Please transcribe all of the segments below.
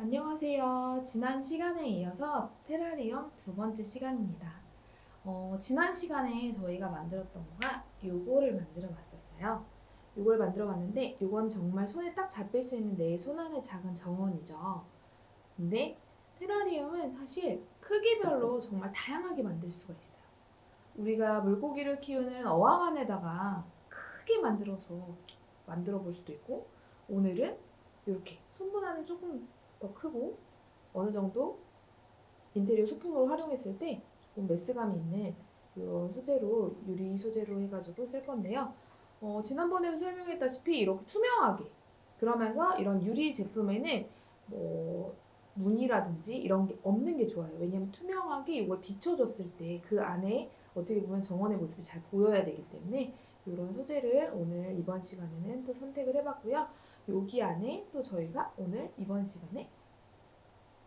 안녕하세요. 지난 시간에 이어서 테라리움 두 번째 시간입니다. 지난 시간에 저희가 만들었던 거가 요거를 만들어 봤었어요. 요걸 만들어 봤는데 요건 정말 손에 딱 잡힐 수 있는 내 손 안의 작은 정원이죠. 근데 테라리움은 사실 크기별로 정말 다양하게 만들 수가 있어요. 우리가 물고기를 키우는 어항 안에다가 크게 만들어 볼 수도 있고, 오늘은 이렇게 손보다는 조금 더 크고 어느 정도 인테리어 소품으로 활용했을 때 조금 메스감이 있는 이런 소재로, 유리 소재로 해가지고 쓸 건데요. 지난번에도 설명했다시피 이렇게 투명하게, 그러면서 이런 유리 제품에는 뭐 무늬라든지 이런 게 없는 게 좋아요. 왜냐면 투명하게 이걸 비춰줬을 때 그 안에 어떻게 보면 정원의 모습이 잘 보여야 되기 때문에 이런 소재를 오늘 이번 시간에는 또 선택을 해봤고요. 여기 안에 또 저희가 오늘 이번 시간에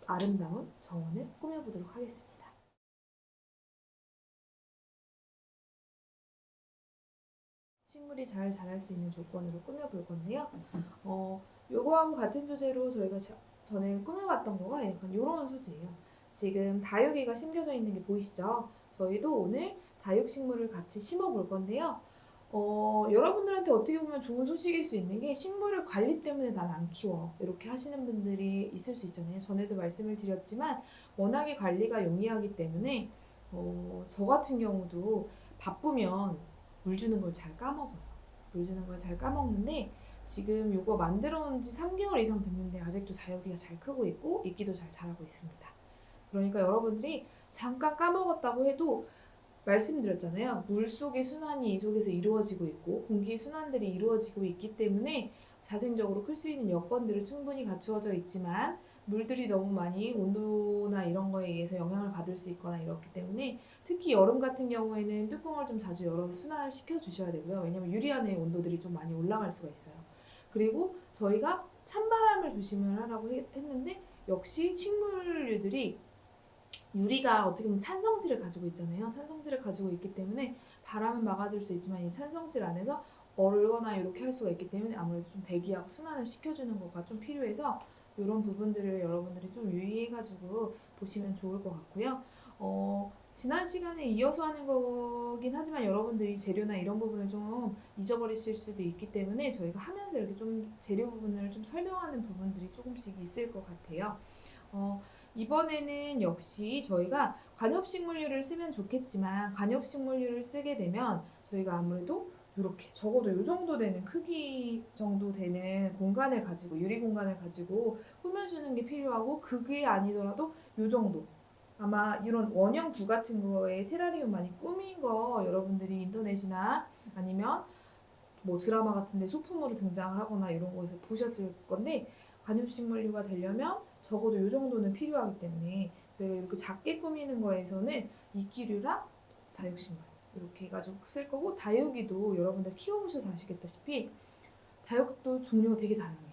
아름다운 정원을 꾸며보도록 하겠습니다. 식물이 잘 자랄 수 있는 조건으로 꾸며볼 건데요. 요거하고 같은 소재로 저희가 전에 꾸며봤던 거가 약간 요런 소재예요. 지금 다육이가 심겨져 있는 게 보이시죠? 저희도 오늘 다육식물을 같이 심어볼 건데요. 여러분들한테 어떻게 보면 좋은 소식일 수 있는 게, 식물을 관리 때문에 난 안 키워 이렇게 하시는 분들이 있을 수 있잖아요. 전에도 말씀을 드렸지만 워낙에 관리가 용이하기 때문에 저 같은 경우도 바쁘면 물 주는 걸 잘 까먹어요. 물 주는 걸 잘 까먹는데 지금 이거 만들어 온 지 3개월 이상 됐는데 아직도 다육이가 잘 크고 있고 이끼도 잘 자라고 있습니다. 그러니까 여러분들이 잠깐 까먹었다고 해도, 말씀드렸잖아요. 물속의 순환이 이 속에서 이루어지고 있고 공기 순환들이 이루어지고 있기 때문에 자생적으로 클 수 있는 여건들을 충분히 갖추어져 있지만, 물들이 너무 많이 온도나 이런 거에 의해서 영향을 받을 수 있거나 이렇기 때문에 특히 여름 같은 경우에는 뚜껑을 좀 자주 열어서 순환을 시켜 주셔야 되고요. 왜냐면 유리안의 온도들이 좀 많이 올라갈 수가 있어요. 그리고 저희가 찬바람을 조심을 하라고 했는데, 역시 식물류들이 유리가 어떻게 보면 찬성질을 가지고 있잖아요. 찬성질을 가지고 있기 때문에 바람은 막아줄 수 있지만 이 찬성질 안에서 얼거나 이렇게 할 수가 있기 때문에 아무래도 좀 대기하고 순환을 시켜주는 거가 좀 필요해서 이런 부분들을 여러분들이 좀 유의해가지고 보시면 좋을 것 같고요. 지난 시간에 이어서 하는 거긴 하지만 여러분들이 재료나 이런 부분을 좀 잊어버리실 수도 있기 때문에 저희가 하면서 이렇게 좀 재료 부분을 좀 설명하는 부분들이 조금씩 있을 것 같아요. 어, 이번에는 역시 저희가 관엽식물류를 쓰면 좋겠지만, 관엽식물류를 쓰게 되면 저희가 아무래도 이렇게 적어도 이 정도 되는 크기 정도 되는 공간을 가지고, 유리 공간을 가지고 꾸며주는 게 필요하고, 그게 아니더라도 이 정도, 아마 이런 원형 구 같은 거에 테라리움 많이 꾸민 거 여러분들이 인터넷이나 아니면 뭐 드라마 같은데 소품으로 등장을 하거나 이런 곳에서 보셨을 건데, 관엽식물류가 되려면 적어도 이 정도는 필요하기 때문에 저희가 이렇게 작게 꾸미는 거에서는 이끼류랑 다육식물 이렇게 해가지고 쓸 거고, 다육이도 여러분들 키워보셔서 아시겠다시피 다육도 종류가 되게 다양해요.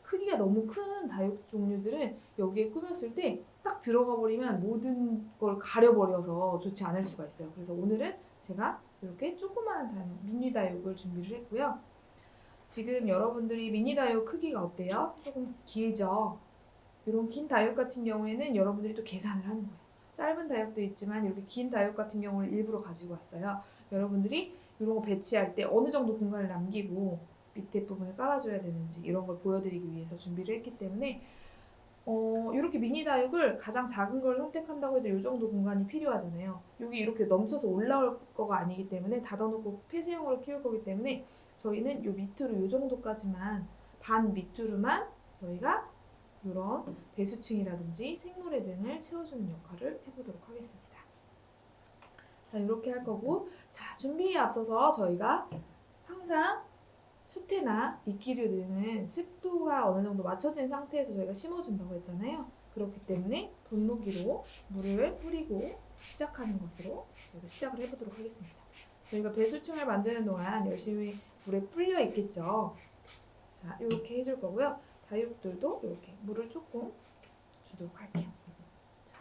크기가 너무 큰 다육 종류들은 여기에 꾸몄을 때 딱 들어가 버리면 모든 걸 가려버려서 좋지 않을 수가 있어요. 그래서 오늘은 제가 이렇게 조그마한 다육, 미니 다육을 준비를 했고요. 지금 여러분들이 미니 다육 크기가 어때요? 조금 길죠? 이런 긴 다육 같은 경우에는 여러분들이 또 계산을 하는 거예요. 짧은 다육도 있지만 이렇게 긴 다육 같은 경우를 일부러 가지고 왔어요. 여러분들이 이런 거 배치할 때 어느 정도 공간을 남기고 밑에 부분을 깔아줘야 되는지 이런 걸 보여드리기 위해서 준비를 했기 때문에, 이렇게 미니 다육을 가장 작은 걸 선택한다고 해도 이 정도 공간이 필요하잖아요. 여기 이렇게 넘쳐서 올라올 거가 아니기 때문에 닫아놓고 폐쇄형으로 키울 거기 때문에 저희는 요 밑으로 요 정도까지만, 반 밑으로만 저희가 이런 배수층이라든지 생모래 등을 채워주는 역할을 해보도록 하겠습니다. 자, 이렇게 할 거고, 자, 준비에 앞서서 저희가 항상 수태나 이끼류 등은 습도가 어느 정도 맞춰진 상태에서 저희가 심어준다고 했잖아요. 그렇기 때문에 분무기로 물을 뿌리고 시작하는 것으로 저희가 시작을 해보도록 하겠습니다. 저희가 배수층을 만드는 동안 열심히 물에 불려 있겠죠. 자, 이렇게 해줄 거고요. 다육들도 이렇게 물을 조금 주도록 할게요. 자,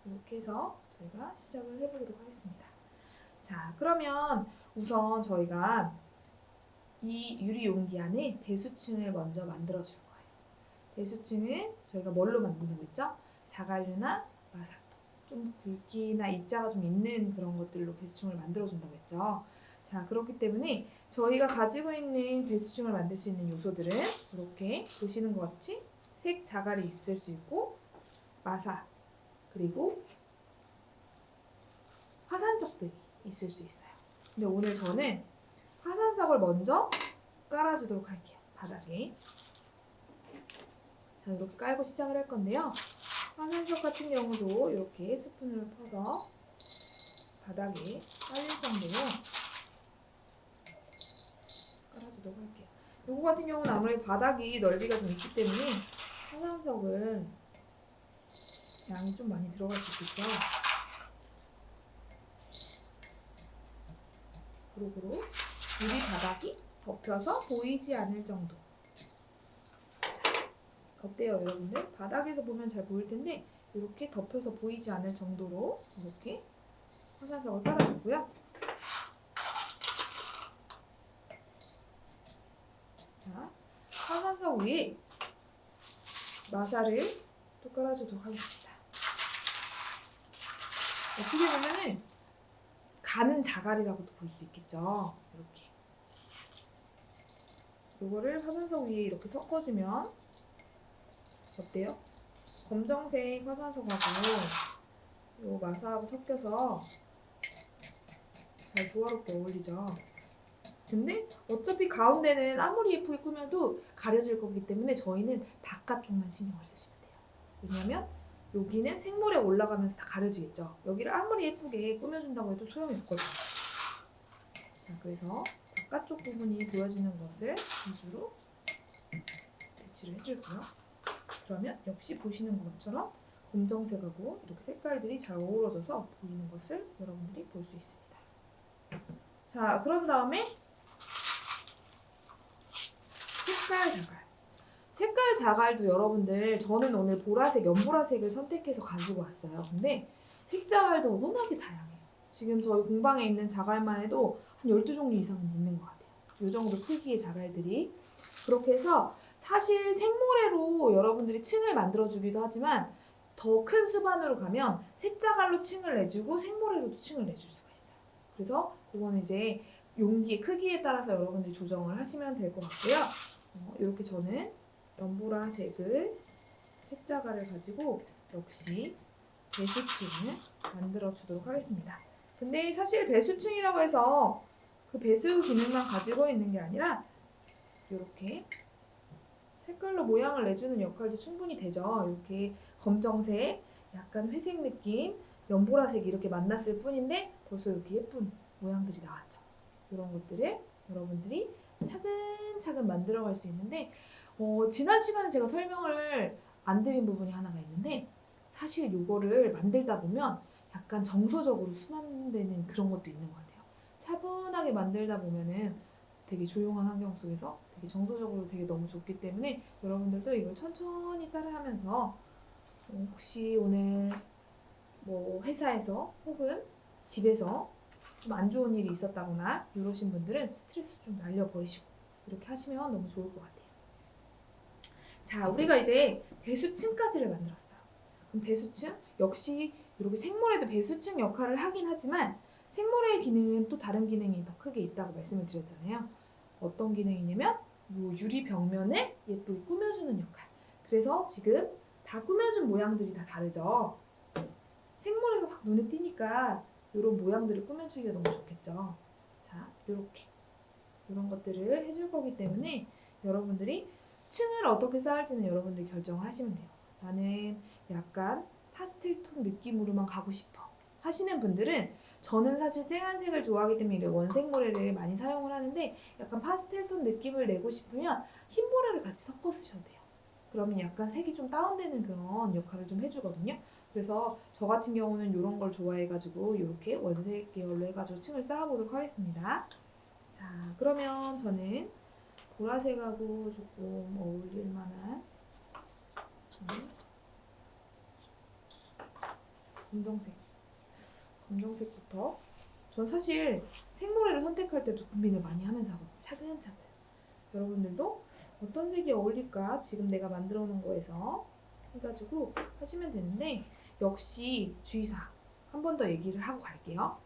이렇게 해서 저희가 시작을 해보도록 하겠습니다. 자, 그러면 우선 저희가 이 유리 용기 안에 배수층을 먼저 만들어 줄 거예요. 배수층은 저희가 뭘로 만든다고 했죠? 자갈류나 마사토, 좀 굵기나 입자가 좀 있는 그런 것들로 배수층을 만들어준다고 했죠. 자, 그렇기 때문에 저희가 가지고 있는 배수층을 만들 수 있는 요소들은 이렇게 보시는 것 같이 색 자갈이 있을 수 있고 마사 그리고 화산석들이 있을 수 있어요. 근데 오늘 저는 화산석을 먼저 깔아주도록 할게요. 바닥에. 자, 이렇게 깔고 시작을 할 건데요. 화산석 같은 경우도 이렇게 스푼으로 퍼서 바닥에 깔릴 정도로 깔아주도록 할게요. 요거 같은 경우는 아무래도 바닥이 넓이가 좀 있기 때문에 화산석은 양이 좀 많이 들어갈 수 있겠죠. 그리고 유리 바닥이 덮여서 보이지 않을 정도. 자, 어때요, 여러분들? 바닥에서 보면 잘 보일 텐데 이렇게 덮여서 보이지 않을 정도로 이렇게 화산석을 깔아주고요. 자, 화산석 위에 마사를 또 깔아주도록 하겠습니다. 어떻게 보면은 가는 자갈이라고도 볼 수 있겠죠. 이렇게. 이거를 화산석 위에 이렇게 섞어주면 어때요? 검정색 화산석하고 요 마사하고 섞여서 잘 조화롭게 어울리죠. 근데 어차피 가운데는 아무리 예쁘게 꾸며도 가려질 거기 때문에 저희는 바깥쪽만 신경을 쓰시면 돼요. 왜냐면 여기는 생물에 올라가면서 다 가려지겠죠. 여기를 아무리 예쁘게 꾸며준다고 해도 소용이 없거든요. 자, 그래서 바깥쪽 부분이 보여지는 것을 위주로 배치를 해줄게요. 그러면 역시 보시는 것처럼 검정색하고 이렇게 색깔들이 잘 어우러져서 보이는 것을 여러분들이 볼 수 있습니다. 자, 그런 다음에 색깔 자갈. 색깔 자갈도 여러분들 저는 오늘 보라색, 연보라색을 선택해서 가지고 왔어요. 근데 색 자갈도 워낙에 다양해요. 지금 저희 공방에 있는 자갈만 해도 한 12종류 이상은 있는 것 같아요. 이 정도 크기의 자갈들이. 그렇게 해서 사실 생모래로 여러분들이 층을 만들어주기도 하지만 더 큰 수반으로 가면 색자갈로 층을 내주고 생모래로도 층을 내줄 수가 있어요. 그래서 그거는 이제 용기의 크기에 따라서 여러분들이 조정을 하시면 될 것 같고요. 이렇게 저는 연보라색을 색자갈을 가지고 역시 배수층을 만들어 주도록 하겠습니다. 근데 사실 배수층이라고 해서 그 배수 기능만 가지고 있는 게 아니라 이렇게 색깔로 모양을 내주는 역할도 충분히 되죠. 이렇게 검정색, 약간 회색 느낌, 연보라색 이렇게 만났을 뿐인데 벌써 이렇게 예쁜 모양들이 나왔죠. 이런 것들을 여러분들이 차근차근 만들어갈 수 있는데 지난 시간에 제가 설명을 안 드린 부분이 하나가 있는데 사실 이거를 만들다 보면 약간 정서적으로 순환되는 그런 것도 있는 것 같아요. 차분하게 만들다 보면은 되게 조용한 환경 속에서 되게 정서적으로 되게 너무 좋기 때문에 여러분들도 이걸 천천히 따라하면서 혹시 오늘 뭐 회사에서 혹은 집에서 좀 안 좋은 일이 있었다거나 이러신 분들은 스트레스 좀 날려버리시고 이렇게 하시면 너무 좋을 것 같아요. 자, 우리가 이제 배수층까지를 만들었어요. 그럼 배수층 역시 이렇게 생모래도 배수층 역할을 하긴 하지만 생모래의 기능은 또 다른 기능이 더 크게 있다고 말씀을 드렸잖아요. 어떤 기능이냐면 이 유리 벽면을 예쁘게 꾸며주는 역할. 그래서 지금 다 꾸며준 모양들이 다 다르죠. 생모래가 확 눈에 띄니까 이런 모양들을 꾸며주기가 너무 좋겠죠. 자, 이렇게 이런 것들을 해줄 거기 때문에 여러분들이 층을 어떻게 쌓을지는 여러분들이 결정을 하시면 돼요. 나는 약간 파스텔 톤 느낌으로만 가고 싶어 하시는 분들은 저는 사실 쨍한 색을 좋아하기 때문에 원색 모래를 많이 사용을 하는데 약간 파스텔 톤 느낌을 내고 싶으면 흰 모래를 같이 섞어 쓰셔도 돼요. 그러면 약간 색이 좀 다운되는 그런 역할을 좀 해주거든요. 그래서 저 같은 경우는 이런 걸 좋아해가지고 이렇게 원색 계열로 해가지고 층을 쌓아보도록 하겠습니다. 자, 그러면 저는 보라색하고 조금 어울릴 만한 검정색부터 전 사실 생모래를 선택할 때도 고민을 많이 하면서 하거든요. 차근차근 여러분들도 어떤 색이 어울릴까 지금 내가 만들어 놓은 거에서 해가지고 하시면 되는데, 역시 주의사항 한 번 더 얘기를 하고 갈게요.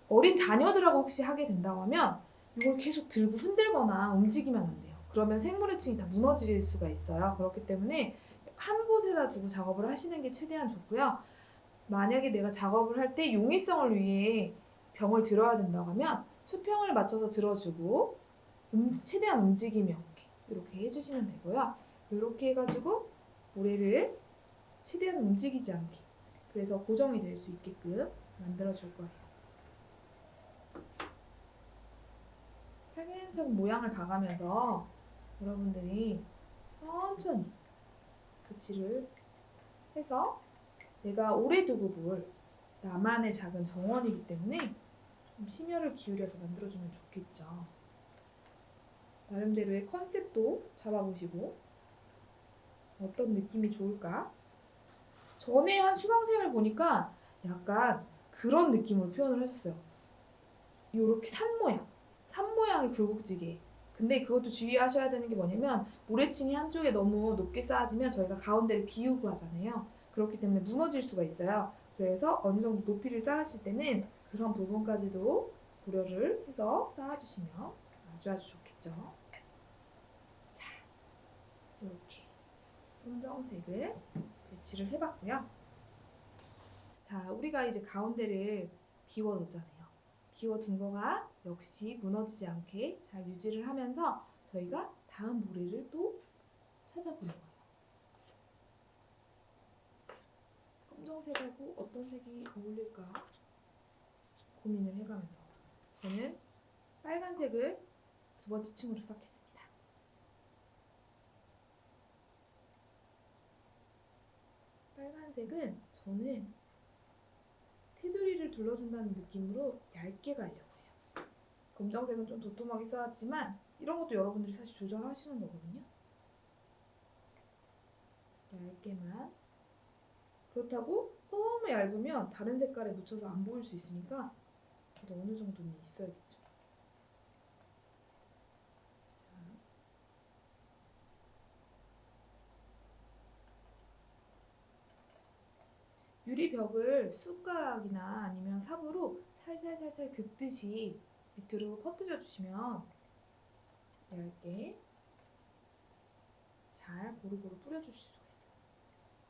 어린 자녀들하고 혹시 하게 된다고 하면 이걸 계속 들고 흔들거나 움직이면 안 돼요. 그러면 생물의 층이 다 무너질 수가 있어요. 그렇기 때문에 한 곳에다 두고 작업을 하시는 게 최대한 좋고요. 만약에 내가 작업을 할 때 용이성을 위해 병을 들어야 된다고 하면 수평을 맞춰서 들어주고 최대한 움직임이 없게 이렇게 해주시면 되고요. 이렇게 해가지고 모래를 최대한 움직이지 않게, 그래서 고정이 될 수 있게끔 만들어줄 거예요. 차근차근 모양을 봐가면서 여러분들이 천천히 배치를 해서, 내가 오래 두고 볼 나만의 작은 정원이기 때문에 좀 심혈을 기울여서 만들어주면 좋겠죠. 나름대로의 컨셉도 잡아보시고 어떤 느낌이 좋을까? 전에 한 수강생을 보니까 약간 그런 느낌으로 표현을 하셨어요. 요렇게 산 모양의 굴곡지게. 근데 그것도 주의하셔야 되는 게 뭐냐면, 모래층이 한쪽에 너무 높게 쌓아지면 저희가 가운데를 비우고 하잖아요. 그렇기 때문에 무너질 수가 있어요. 그래서 어느 정도 높이를 쌓으실 때는 그런 부분까지도 고려를 해서 쌓아주시면 아주 좋겠죠. 자, 이렇게 검정색을 배치를 해봤고요. 자, 우리가 이제 가운데를 비워뒀잖아요. 비워둔 거가 역시 무너지지 않게 잘 유지를 하면서 저희가 다음 모래를 또 찾아보는 거예요. 검정색하고 어떤 색이 어울릴까 고민을 해가면서 저는 빨간색을 두 번째 층으로 쌓겠습니다. 빨간색은 저는 테두리를 둘러준다는 느낌으로 얇게 가려고 해요. 검정색은 좀 도톰하게 쌓았지만 이런 것도 여러분들이 사실 조절하시는 거거든요. 얇게만. 그렇다고 너무 얇으면 다른 색깔에 묻혀서 안 보일 수 있으니까 그래도 어느 정도는 있어야겠죠. 자, 유리벽을 숟가락이나 아니면 삽으로 살살살살 긋듯이 밑으로 퍼뜨려 주시면 얇게 잘 고루고루 뿌려주실 수가 있어요.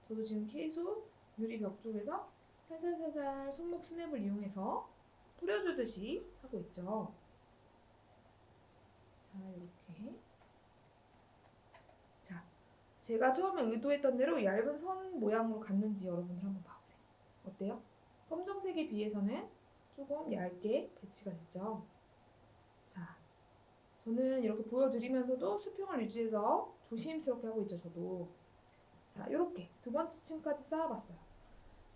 저도 지금 계속 유리벽 쪽에서 살살살살 손목 스냅을 이용해서 뿌려주듯이 하고 있죠. 자, 이렇게. 자, 제가 처음에 의도했던 대로 얇은 선 모양으로 갔는지 여러분들 한번 봐보세요. 어때요? 검정색에 비해서는 조금 얇게 배치가 됐죠. 자, 저는 이렇게 보여드리면서도 수평을 유지해서 조심스럽게 하고 있죠, 저도. 자, 이렇게 두 번째 층까지 쌓아봤어요.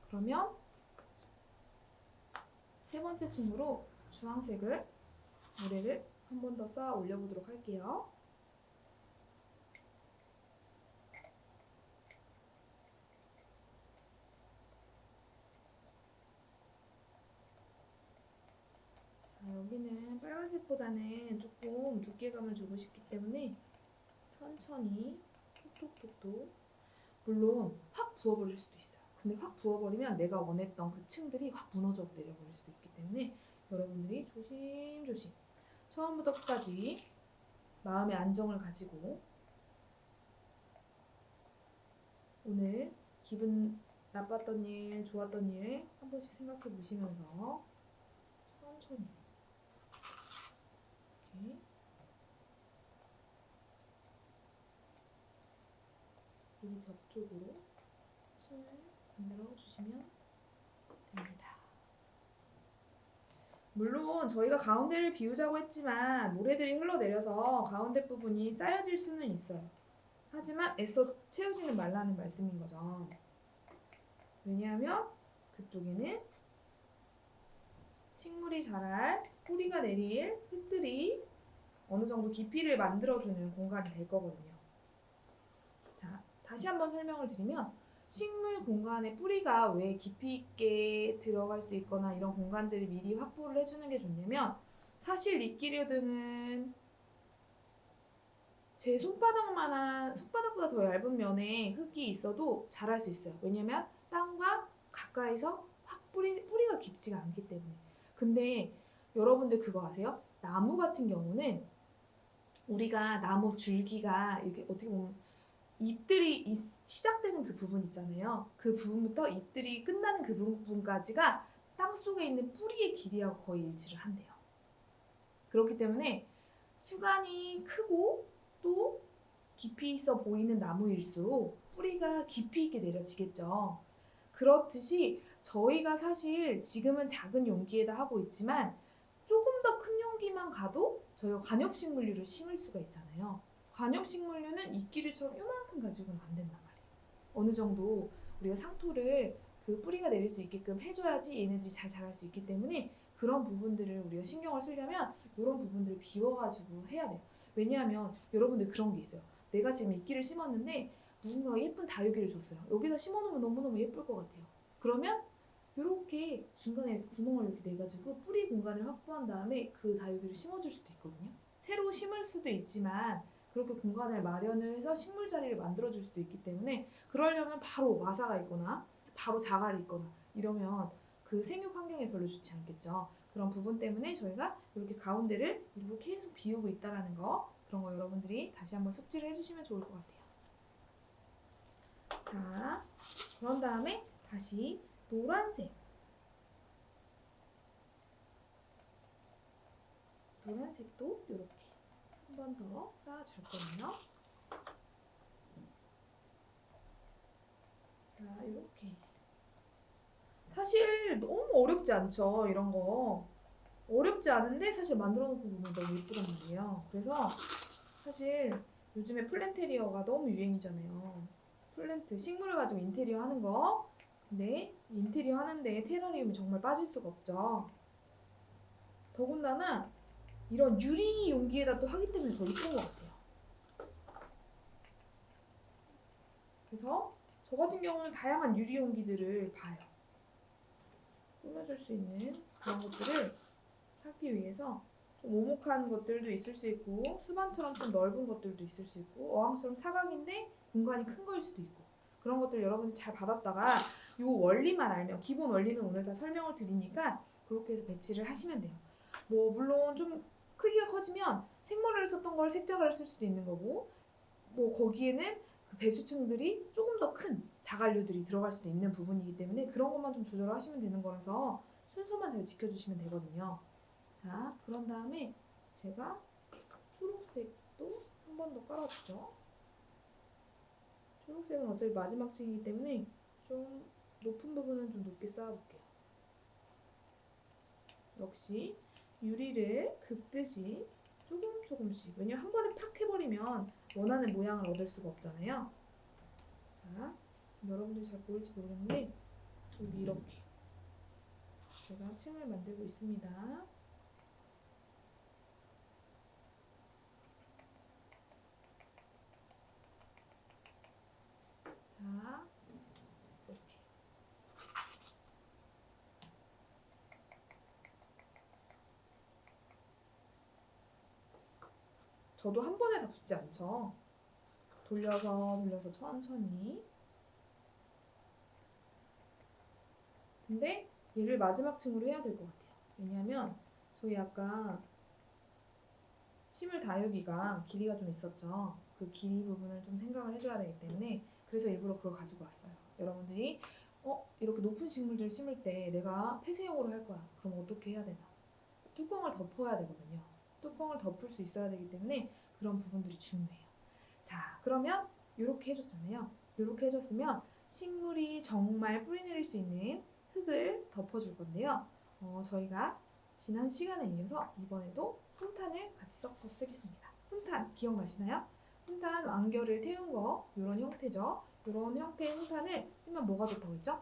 그러면 세 번째 층으로 주황색을 모래를 한 번 더 쌓아 올려보도록 할게요. 자, 여기는 빨간색보다는 조금 두께감을 주고 싶기 때문에 천천히 톡톡톡톡. 물론 확 부어버릴 수도 있어요. 근데 확 부어버리면 내가 원했던 그 층들이 확 무너져 내려버릴 수도 있기 때문에 여러분들이 조심조심 처음부터 끝까지 마음의 안정을 가지고 오늘 기분 나빴던 일, 좋았던 일 한 번씩 생각해 보시면서 천천히 이렇게 우리 벽 쪽으로 층을 만들어 주시면 됩니다. 물론 저희가 가운데를 비우자고 했지만 모래들이 흘러내려서 가운데 부분이 쌓여질 수는 있어요. 하지만 애써 채우지는 말라는 말씀인 거죠. 왜냐하면 그쪽에는 식물이 자랄, 뿌리가 내릴 흙들이 어느 정도 깊이를 만들어주는 공간이 될 거거든요. 자, 다시 한번 설명을 드리면 식물 공간에 뿌리가 왜 깊이 있게 들어갈 수 있거나 이런 공간들을 미리 확보를 해주는 게 좋냐면 사실 리끼리오등은 제 손바닥보다 더 얇은 면에 흙이 있어도 자랄 수 있어요. 왜냐면 땅과 가까이서 확 뿌리가 깊지가 않기 때문에. 근데 여러분들 그거 아세요? 나무 같은 경우는 우리가 나무 줄기가 이렇게 어떻게 보면 잎들이 시작되는 그 부분 있잖아요. 그 부분부터 잎들이 끝나는 그 부분까지가 땅 속에 있는 뿌리의 길이하고 거의 일치를 한대요. 그렇기 때문에 수간이 크고 또 깊이 있어 보이는 나무일수록 뿌리가 깊이 있게 내려지겠죠. 그렇듯이 저희가 사실 지금은 작은 용기에다 하고 있지만 조금 더 큰 용기만 가도 저희가 관엽식물류를 심을 수가 있잖아요. 관엽식물류는 이끼류처럼 요만큼 가지고는 안 된단 말이에요. 어느 정도 우리가 상토를 그 뿌리가 내릴 수 있게끔 해줘야지 얘네들이 잘 자랄 수 있기 때문에 그런 부분들을 우리가 신경을 쓰려면 이런 부분들을 비워가지고 해야 돼요. 왜냐하면 여러분들 그런 게 있어요. 내가 지금 이끼를 심었는데 누군가가 예쁜 다육이를 줬어요. 여기다 심어놓으면 너무너무 예쁠 것 같아요. 그러면 이렇게 중간에 구멍을 이렇게 내가지고 뿌리 공간을 확보한 다음에 그 다육이를 심어줄 수도 있거든요. 새로 심을 수도 있지만 그렇게 공간을 마련을 해서 식물 자리를 만들어줄 수도 있기 때문에 그러려면 바로 마사가 있거나 바로 자갈이 있거나 이러면 그 생육 환경에 별로 좋지 않겠죠. 그런 부분 때문에 저희가 이렇게 가운데를 이렇게 계속 비우고 있다라는 거 그런 거 여러분들이 다시 한번 숙지를 해주시면 좋을 것 같아요. 자, 그런 다음에 다시 노란색도 이렇게 한 번 더 쌓아줄 거예요. 자, 이렇게. 사실 너무 어렵지 않죠, 이런 거. 어렵지 않은데 사실 만들어 놓고 보면 너무 예쁘단 말이에요. 그래서 사실 요즘에 플랜테리어가 너무 유행이잖아요. 플랜트, 식물을 가지고 인테리어 하는 거. 근데 인테리어 하는데 테라리움이 정말 빠질 수가 없죠. 더군다나 이런 유리 용기에다 또 하기 때문에 더 이쁜 것 같아요. 그래서 저 같은 경우는 다양한 유리 용기들을 봐요. 꾸며줄 수 있는 그런 것들을 찾기 위해서 좀 오목한 것들도 있을 수 있고 수반처럼 좀 넓은 것들도 있을 수 있고 어항처럼 사각인데 공간이 큰 거일 수도 있고 그런 것들 여러분이 잘 받았다가 요 원리만 알면 기본 원리는 오늘 다 설명을 드리니까 그렇게 해서 배치를 하시면 돼요. 뭐 물론 좀 크기가 커지면 생모를 썼던 걸 색자갈을 쓸 수도 있는 거고 뭐 거기에는 그 배수층들이 조금 더 큰 자갈류들이 들어갈 수도 있는 부분이기 때문에 그런 것만 좀 조절하시면 되는 거라서 순서만 잘 지켜주시면 되거든요. 자, 그런 다음에 제가 초록색도 한 번 더 깔아주죠. 초록색은 어차피 마지막 층이기 때문에 좀 높은 부분은 좀 높게 쌓아볼게요. 역시 유리를 긋듯이 조금씩 왜냐면 한 번에 팍 해버리면 원하는 모양을 얻을 수가 없잖아요. 자, 여러분들이 잘 보일지 모르겠는데 여기 이렇게 제가 층을 만들고 있습니다. 자, 이렇게. 저도 한 번에 다 붙지 않죠. 돌려서 천천히. 근데 얘를 마지막 층으로 해야 될 것 같아요. 왜냐면 저희 아까 심을 다육이가 길이가 좀 있었죠. 그 길이 부분을 좀 생각을 해줘야 되기 때문에 그래서 일부러 그걸 가지고 왔어요. 여러분들이 이렇게 높은 식물들 심을 때 내가 폐쇄형으로 할 거야. 그럼 어떻게 해야 되나? 뚜껑을 덮어야 되거든요. 뚜껑을 덮을 수 있어야 되기 때문에 그런 부분들이 중요해요. 자, 그러면 이렇게 해줬잖아요. 이렇게 해줬으면 식물이 정말 뿌리 내릴 수 있는 흙을 덮어줄 건데요. 저희가 지난 시간에 이어서 이번에도 훈탄을 같이 섞어 쓰겠습니다. 훈탄 기억나시나요? 훈탄 완결을 태운 거 이런 형태죠. 이런 형태의 훈탄을 쓰면 뭐가 좋다고 했죠?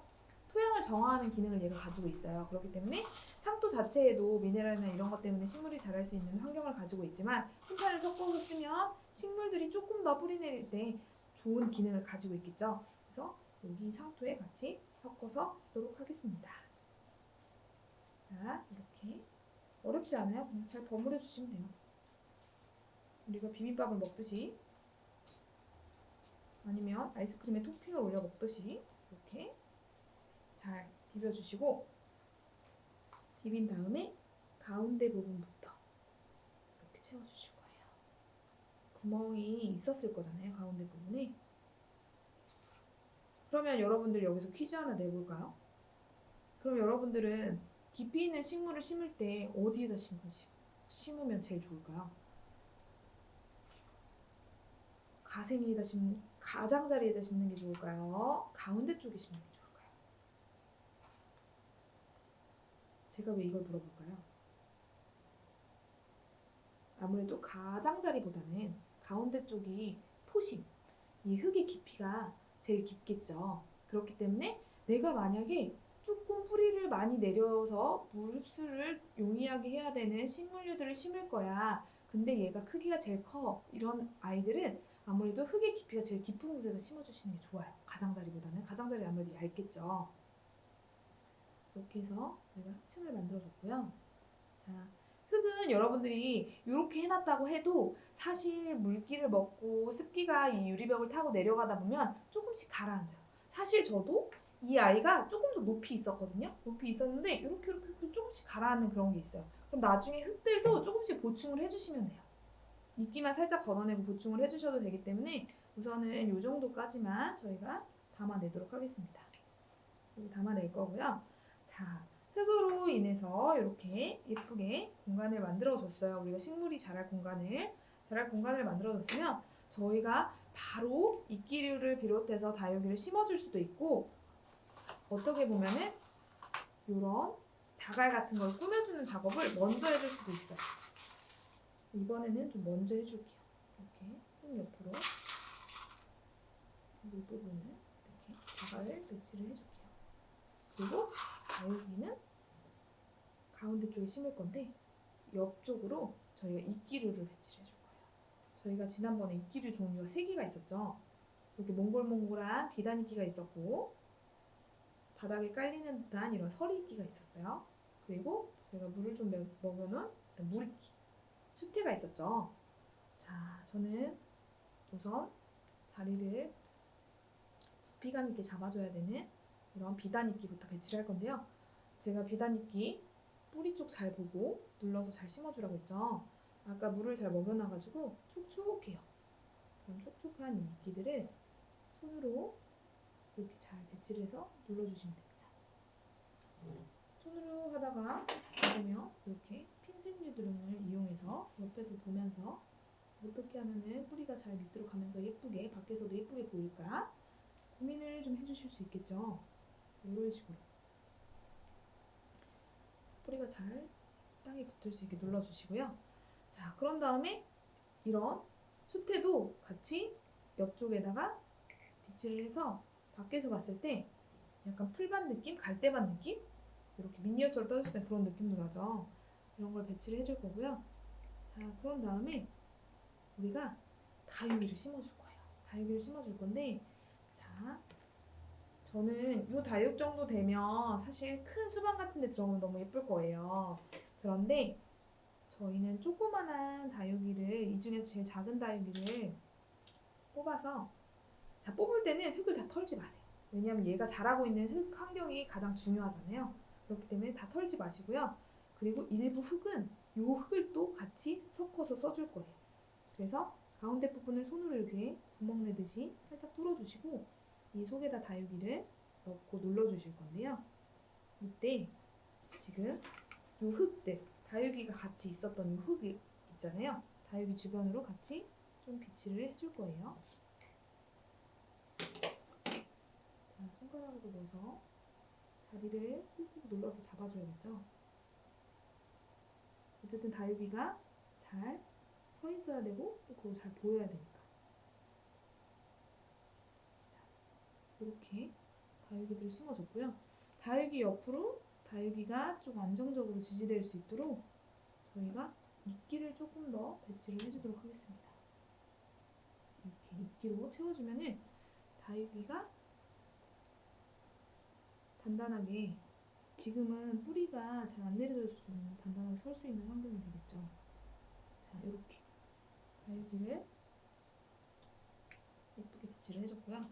토양을 정화하는 기능을 얘가 가지고 있어요. 그렇기 때문에 상토 자체에도 미네랄이나 이런 것 때문에 식물이 자랄 수 있는 환경을 가지고 있지만 훈탄을 섞어서 쓰면 식물들이 조금 더 뿌리 내릴 때 좋은 기능을 가지고 있겠죠. 그래서 여기 상토에 같이 섞어서 쓰도록 하겠습니다. 자, 이렇게 어렵지 않아요. 그냥 잘 버무려 주시면 돼요. 우리가 비빔밥을 먹듯이 아니면 아이스크림에 토핑을 올려 먹듯이 이렇게 잘 비벼주시고, 비빈 다음에 가운데 부분부터 이렇게 채워주실 거예요. 구멍이 있었을 거잖아요, 가운데 부분에. 그러면 여러분들 여기서 퀴즈 하나 내볼까요? 그럼 여러분들은 깊이 있는 식물을 심을 때 어디에다 심으면 제일 좋을까요? 가생이에다 심는, 가장자리에다 심는 게 좋을까요? 가운데 쪽에 심는 게 좋을까요? 제가 왜 이걸 물어볼까요? 아무래도 가장자리보다는 가운데 쪽이 토심, 이 흙의 깊이가 제일 깊겠죠. 그렇기 때문에 내가 만약에 조금 뿌리를 많이 내려서 물 흡수를 용이하게 해야 되는 식물류들을 심을 거야. 근데 얘가 크기가 제일 커. 이런 아이들은 아무래도 흙의 깊이가 제일 깊은 곳에다 심어주시는 게 좋아요. 가장자리보다는. 가장자리 아무래도 얇겠죠. 이렇게 해서 내가 흙층을 만들어줬고요. 자, 흙은 여러분들이 이렇게 해놨다고 해도 사실 물기를 먹고 습기가 이 유리벽을 타고 내려가다 보면 조금씩 가라앉아요. 사실 저도 이 아이가 조금 더 높이 있었거든요. 높이 있었는데 이렇게 조금씩 가라앉는 그런 게 있어요. 그럼 나중에 흙들도 조금씩 보충을 해주시면 돼요. 이끼만 살짝 걷어내고 보충을 해주셔도 되기 때문에 우선은 이 정도까지만 저희가 담아내도록 하겠습니다. 담아낼 거고요. 자, 흙으로 인해서 이렇게 예쁘게 공간을 만들어줬어요. 우리가 식물이 자랄 공간을 만들어줬으면 저희가 바로 이끼류를 비롯해서 다육이를 심어줄 수도 있고, 어떻게 보면은 이런 자갈 같은 걸 꾸며주는 작업을 먼저 해줄 수도 있어요. 이번에는 좀 먼저 해줄게요. 이렇게 흙 옆으로 이 부분을 이렇게 자갈을 배치를 해줄게요. 그리고 다육이는 가운데 쪽에 심을 건데 옆쪽으로 저희가 이끼류를 배치를 해줄 거예요. 저희가 지난번에 이끼류 종류가 3개가 있었죠. 이렇게 몽골몽골한 비단이끼가 있었고, 바닥에 깔리는 듯한 이런 서리이끼가 있었어요. 그리고 저희가 물을 좀 먹여놓은 물이끼, 수태가 있었죠. 자, 저는 우선 자리를 부피감 있게 잡아줘야 되는 이런 비단이끼부터 배치를 할 건데요. 제가 비단이끼 뿌리 쪽 잘 보고 눌러서 잘 심어주라고 했죠. 아까 물을 잘 먹여놔가지고 촉촉해요. 그럼 촉촉한 이 이끼들을 손으로 이렇게 잘 배치를 해서 눌러주시면 됩니다. 손으로 하다가 보면 이렇게 핀셋 유드름을 이용해서 옆에서 보면서 어떻게 하면은 뿌리가 잘 밑으로 가면서 예쁘게, 밖에서도 예쁘게 보일까 고민을 좀 해주실 수 있겠죠. 이런 식으로 뿌리가 잘 땅에 붙을 수 있게 눌러주시고요. 자, 그런 다음에 이런 수태도 같이 옆쪽에다가 비치를 해서 밖에서 봤을 때 약간 풀밭 느낌, 갈대밭 느낌, 이렇게 미니어처로 떠줬을 때 그런 느낌도 나죠. 이런 걸 배치를 해줄 거고요. 자, 그런 다음에 우리가 다육이를 심어줄 거예요. 다육이를 심어줄 건데, 자, 저는 이 다육 정도 되면 사실 큰 수박 같은 데 들어가면 너무 예쁠 거예요. 그런데 저희는 조그만한 다육이를, 이 중에서 제일 작은 다육이를 뽑아서, 자, 뽑을 때는 흙을 다 털지 마세요. 왜냐하면 얘가 자라고 있는 흙 환경이 가장 중요하잖아요. 그렇기 때문에 다 털지 마시고요. 그리고 일부 흙은 이 흙을 또 같이 섞어서 써줄 거예요. 그래서 가운데 부분을 손으로 이렇게 구멍 내듯이 살짝 뚫어주시고 이 속에다 다육이를 넣고 눌러주실 건데요. 이때 지금 이 흙들, 다육이가 같이 있었던 이 흙이 있잖아요. 다육이 주변으로 같이 좀 비치를 해줄 거예요. 자, 손가락으로 넣어서 자리를 꾹꾹 눌러서 잡아줘야겠죠. 어쨌든 다육이가 잘 서 있어야 되고 또 그거 잘 보여야 되니까. 자, 이렇게 다육이들을 심어줬고요. 다육이 옆으로 다육이가 좀 안정적으로 지지될 수 있도록 저희가 이끼를 조금 더 배치를 해주도록 하겠습니다. 이렇게 이끼로 채워주면은 다육이가 단단하게 지금은 뿌리가 잘 안 내려져서 좀 단단하게 설 수 있는 환경이 되겠죠. 자, 이렇게 다육이를 예쁘게 배치를 해줬고요.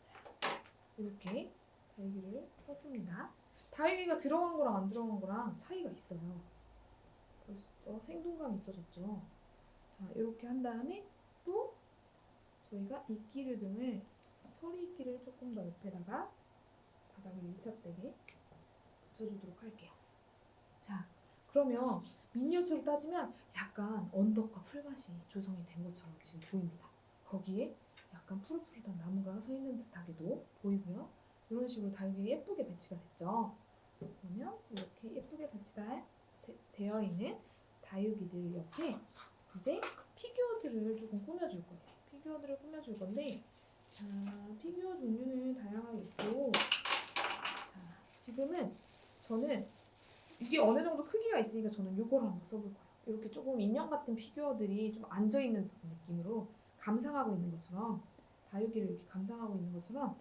자, 이렇게 다육이를 썼습니다. 다육이가 들어간 거랑 안 들어간 거랑 차이가 있어요. 벌써 생동감이 있어졌죠. 자, 이렇게 한 다음에 또 저희가 이끼류 등을 서리 이끼를 조금 더 옆에다가 바닥에 밀착되게 붙여주도록 할게요. 자, 그러면 미니어처로 따지면 약간 언덕과 풀밭이 조성이 된 것처럼 지금 보입니다. 거기에 약간 푸릇푸릇한 나무가 서 있는 듯하게도 보이고요. 이런 식으로 다육이 예쁘게 배치가 됐죠. 그러면 이렇게 예쁘게 배치되어 있는 다육이들 옆에 이제 피규어들을 조금 꾸며줄 거예요. 피규어들을 꾸며줄 건데, 자, 피규어 종류는 다양하게 있고, 자, 지금은 저는 이게 어느 정도 크기가 있으니까 저는 이걸 한번 써볼 거예요. 이렇게 조금 인형 같은 피규어들이 좀 앉아있는 느낌으로 감상하고 있는 것처럼, 다육이를 이렇게 감상하고 있는 것처럼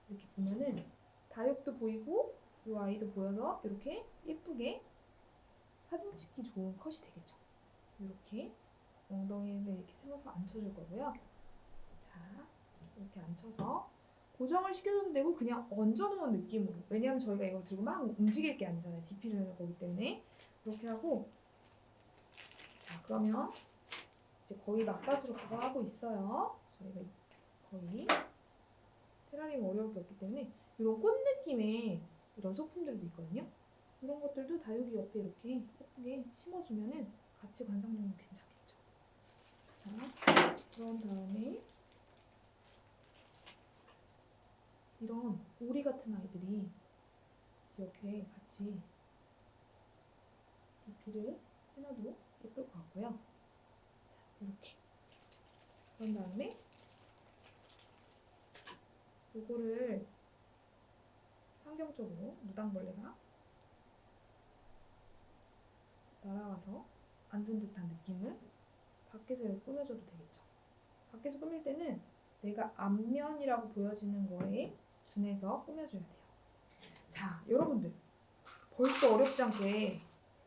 이렇게 보면은 다육도 보이고 이 아이도 보여서 이렇게 예쁘게 사진 찍기 좋은 컷이 되겠죠. 이렇게 엉덩이를 이렇게 세워서 앉혀줄 거고요. 자, 이렇게 앉혀서 고정을 시켜줘도 되고 그냥 얹어놓은 느낌으로, 왜냐하면 저희가 이걸 들고 막 움직일 게 아니잖아요. DP를 해놓을 거기 때문에 이렇게 하고, 자, 그러면 이제 거의 막바지로 다가가고 있어요. 저희가 거의 테라리움 어려울 게 없기 때문에 이런 꽃 느낌의 이런 소품들도 있거든요. 이런 것들도 다육이 옆에 이렇게 예쁘게 심어주면은 같이 관상용은 괜찮겠죠. 자, 그런 다음에 이런 오리 같은 아이들이 옆에 같이 DP를 해놔도 예쁠 것 같고요. 자, 이렇게. 그런 다음에 요거를 환경적으로 무당벌레가 날아가서 앉은 듯한 느낌을 밖에서 이렇게 꾸며줘도 되겠죠. 밖에서 꾸밀 때는 내가 앞면이라고 보여지는 거에 준해서 꾸며줘야 돼요. 자, 여러분들 벌써 어렵지 않게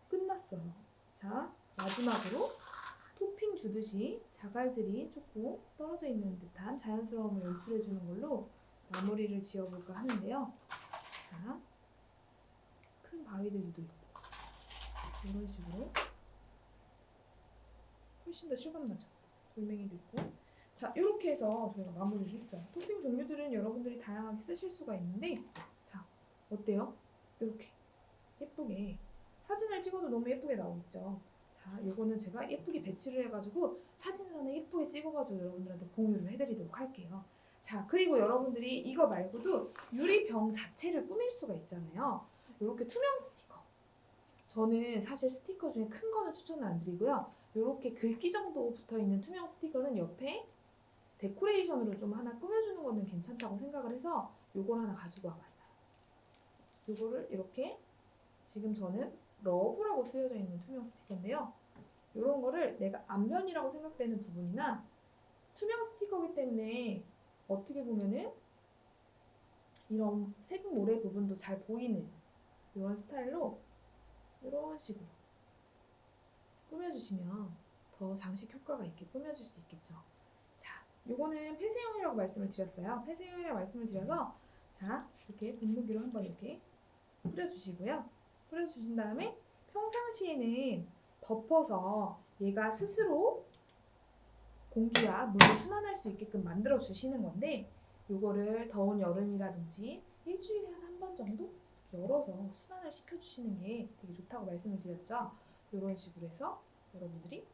끝났어요. 자, 마지막으로 토핑 주듯이 자갈들이 조금 떨어져 있는 듯한 자연스러움을 연출해주는 걸로 마무리를 지어볼까 하는데요. 자, 큰 바위들도 있고 이런 식으로 훨씬 더 실감나죠. 돌멩이도 있고. 자, 이렇게 해서 저희가 마무리를 했어요. 토핑 종류들은 여러분들이 다양하게 쓰실 수가 있는데, 자, 어때요? 이렇게 예쁘게 사진을 찍어도 너무 예쁘게 나오겠죠. 자, 요거는 제가 예쁘게 배치를 해가지고 사진을 하나 예쁘게 찍어가지고 여러분들한테 공유를 해드리도록 할게요. 자, 그리고 여러분들이 이거 말고도 유리병 자체를 꾸밀 수가 있잖아요. 이렇게 투명 스티커. 저는 사실 스티커 중에 큰 거는 추천을 안 드리고요. 이렇게 글귀 정도 붙어있는 투명 스티커는 옆에 데코레이션으로 좀 하나 꾸며주는 거는 괜찮다고 생각을 해서 요걸 하나 가지고 와봤어요. 요거를 이렇게, 지금 저는 러브라고 쓰여져 있는 투명 스티커인데요. 이런 거를 내가 앞면이라고 생각되는 부분이나 투명 스티커이기 때문에 어떻게 보면은 이런 색 모래 부분도 잘 보이는 이런 스타일로 이런 식으로 꾸며주시면 더 장식 효과가 있게 꾸며질 수 있겠죠. 자, 요거는 폐쇄형이라고 말씀을 드렸어요. 폐쇄형이라고 말씀을 드려서, 자, 이렇게 분무기로 한번 이렇게 뿌려주시고요. 뿌려주신 다음에 평상시에는 덮어서 얘가 스스로 공기와 물을 순환할 수 있게끔 만들어 주시는 건데, 요거를 더운 여름이라든지 일주일에 한 번 정도 열어서 순환을 시켜주시는 게 되게 좋다고 말씀을 드렸죠. 이런 식으로 해서 여러분들이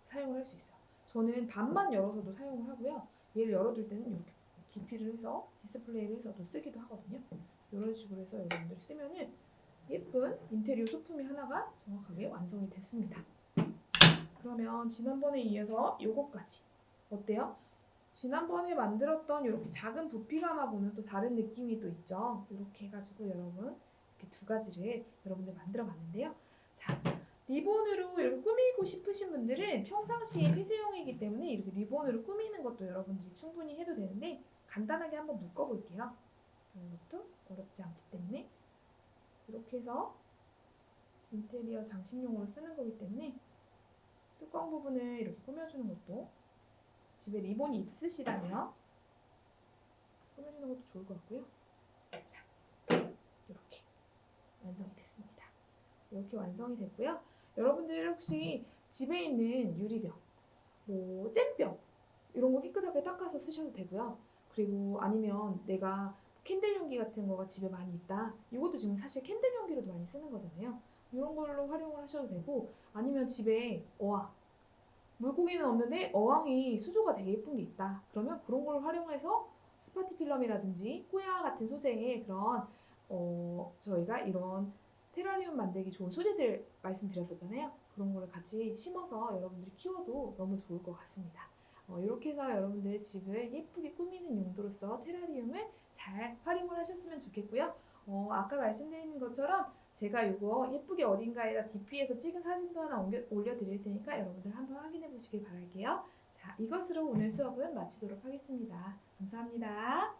사용을 할 수 있어요. 저는 반만 열어서도 사용을 하고요. 얘를 열어둘 때는 이렇게 DP를 해서 디스플레이를 해서도 쓰기도 하거든요. 이런 식으로 해서 여러분들이 쓰면은 예쁜 인테리어 소품이 하나가 정확하게 완성이 됐습니다. 그러면 지난번에 이어서 요거까지 어때요? 지난번에 만들었던 이렇게 작은 부피감아 보면 또 다른 느낌이 또 있죠. 이렇게 해가지고 여러분 이렇게 두 가지를 여러분들 만들어 봤는데요. 자, 리본으로 이렇게 꾸미고 싶으신 분들은 평상시에 폐쇄형이기 때문에 이렇게 리본으로 꾸미는 것도 여러분들이 충분히 해도 되는데, 간단하게 한번 묶어 볼게요. 이런 것도 어렵지 않기 때문에 이렇게 해서 인테리어 장식용으로 쓰는 거기 때문에 뚜껑 부분을 이렇게 꾸며주는 것도, 집에 리본이 있으시다면 꾸며주는 것도 좋을 것 같고요. 자, 이렇게 완성이 됐습니다. 이렇게 완성이 됐고요. 여러분들 혹시 집에 있는 유리병, 뭐 잼병 이런 거 깨끗하게 닦아서 쓰셔도 되고요. 그리고 아니면 내가 캔들 용기 같은 거가 집에 많이 있다. 이것도 지금 사실 캔들 용기로도 많이 쓰는 거잖아요. 이런 걸로 활용을 하셔도 되고, 아니면 집에 어항, 물고기는 없는데 어항이 수조가 되게 예쁜 게 있다. 그러면 그런 걸 활용해서 스파티필럼이라든지 호야 같은 소재의 그런 저희가 이런 테라리움 만들기 좋은 소재들 말씀드렸었잖아요. 그런 거를 같이 심어서 여러분들이 키워도 너무 좋을 것 같습니다. 이렇게 해서 여러분들 집을 예쁘게 꾸미는 용도로서 테라리움을 잘 활용을 하셨으면 좋겠고요. 아까 말씀드린 것처럼 제가 이거 예쁘게 어딘가에다 DP에서 찍은 사진도 하나 올려드릴 테니까 여러분들 한번 확인해 보시길 바랄게요. 자, 이것으로 오늘 수업은 마치도록 하겠습니다. 감사합니다.